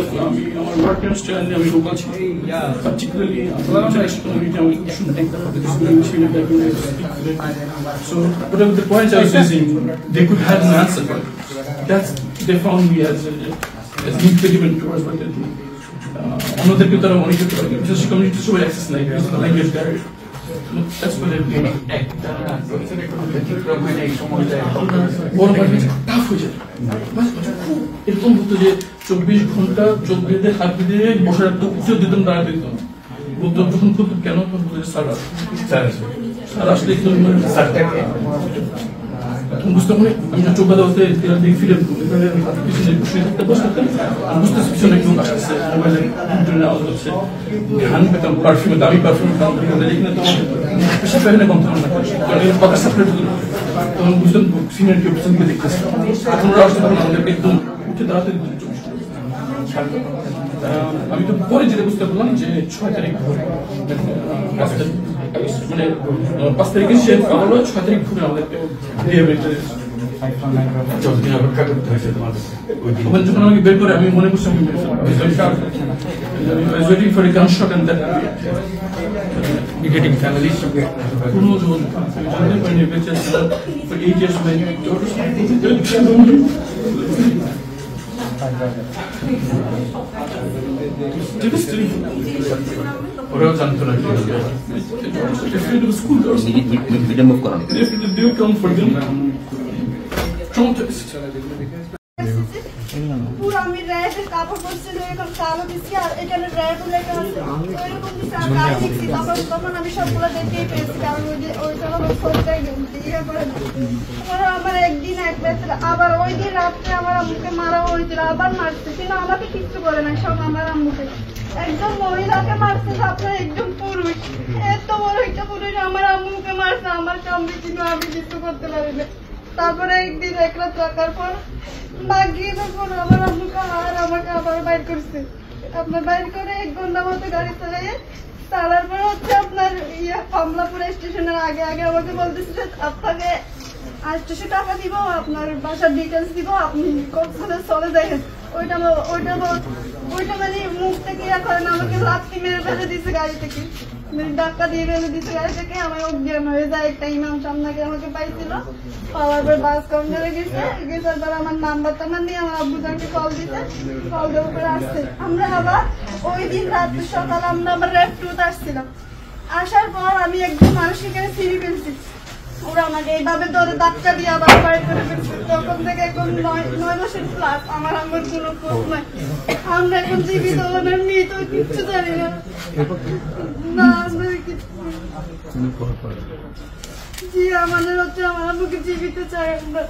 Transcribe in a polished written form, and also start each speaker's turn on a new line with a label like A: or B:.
A: our work style and we local particularly international community we should take so whatever the points I was raising they could have an answer but that's they found me as impediment towards what they do another people are only just community so access like the language barrier that's what it act বড় ভাবে tough হয়ে যায় এরকম হতো যে 24 ঘন্টা চোখ বেঁধে হাত বেঁধে বসে রাখতো উচ্চ দিতাম দাঁড়াতে দিতাম বলতো যখন বলতো কেন স্যার আসলে বুঝতে পারি আমি চোখ বাঁধা হতে ফিরে পিছনে শুয়ে থাকতে বসে থাকতাম বুঝতে পিছনে কেউ আসতেছে মোবাইলে আওয়াজ হচ্ছে ঘ্রাণ পেতাম পারফিউমে দামি পারফিউম দেখি না তো পেশাব এখানে কম থাকবে না কারণ কথা সাপ্লাই তখন বুঝলাম সিনিয়র কেউ পিছন দিকে দেখতেছে এখন ওরা আসতে পারবো আমাদেরকে একদম উঠে দাঁড়াতে আমি তো পরে যেটা বুঝতে পারলাম যে 6 তারিখ মানে 5 তারিখে সে হলো 6 তারিখ ঘুরে আমাদেরকে যখন আমাকে বের করে আমি মনে করছি আমি waiting for a gunshot and then getting family কোনো জানতে পারিনি বেঁচে for 8 years my daughter ওরাও জানতো না
B: পুরো আমি র্যাডের কাপড় পরছিল এখন কালো দিচ্ছি আর এখানে র্যাডও লেখা আছে এরকম দিচ্ছি আর কাজ দিচ্ছি তখন আমি সবগুলো দেখতেই পেয়েছি কারণ ওইটা হলো খোঁজটাই ইয়ে করে আমার একদিন এক রাত্রে আবার ওই দিন রাত্রে আমার আম্মুকে মারা হয়েছিল আবার মারছে কিন্তু আমাকে কিচ্ছু করে না সব আমার আম্মুকে একদম মহিলাকে মারছে আপনার একদম পুরুষ এত বড় একটা পুরুষ আমার আম্মুকে মারছে আমার কামড়ে কিন্তু আমি কিছু করতে পারি না তারপরে একদিন এক রাত রাখার পর বাগিয়ে তখন আমার আম্মুকে আর আমাকে আবার বাইর করছে আপনার বাইর করে 1 ঘন্টা মতো গাড়ি চালিয়ে চালার পর হচ্ছে আপনার কমলাপুর স্টেশনের আগে আগে আমাকে বলতেছে যে আপনাকে 800 টাকা দিব আপনার বাসার ডিটেলস দিব আপনি কক্সবাজার চলে দেখেন ওইটা মানে মুখ থেকে করে না আমাকে লাথি মেরে ফেলে দিচ্ছে গাড়ি থেকে ধাক্কা দিয়ে ফেলে দিচ্ছে গাড়ি থেকে আমার অজ্ঞান হয়ে যায় একটা ইমাম সামনাকে আমাকে পাইছিল পাওয়ার পর বাস কাউন্টারে গেছে পর আমার নাম্বার টাম্বার নিয়ে আমার আব্বুজানকে কল দিতে কল দেওয়ার পরে আসছে আমরা আবার ওই দিন রাত সকাল আমরা আবার রেড টুথ আসছিলাম আসার পর আমি একদম মানুষকে এখানে ছিঁড়ে ফেলছি ওরা আমাকে এইভাবে ধরে ধাক্কা দিয়ে আবার বাইরে করে ফেলছে তখন থেকে এখন 9 বছর প্লাস আমার আমার কোনো খোঁজ নাই আমরা এখন জীবিত ওনার মৃত কিচ্ছু জানি না না আমরা জি আমাদের হচ্ছে আমার আম্মুকে জীবিত চাই আমরা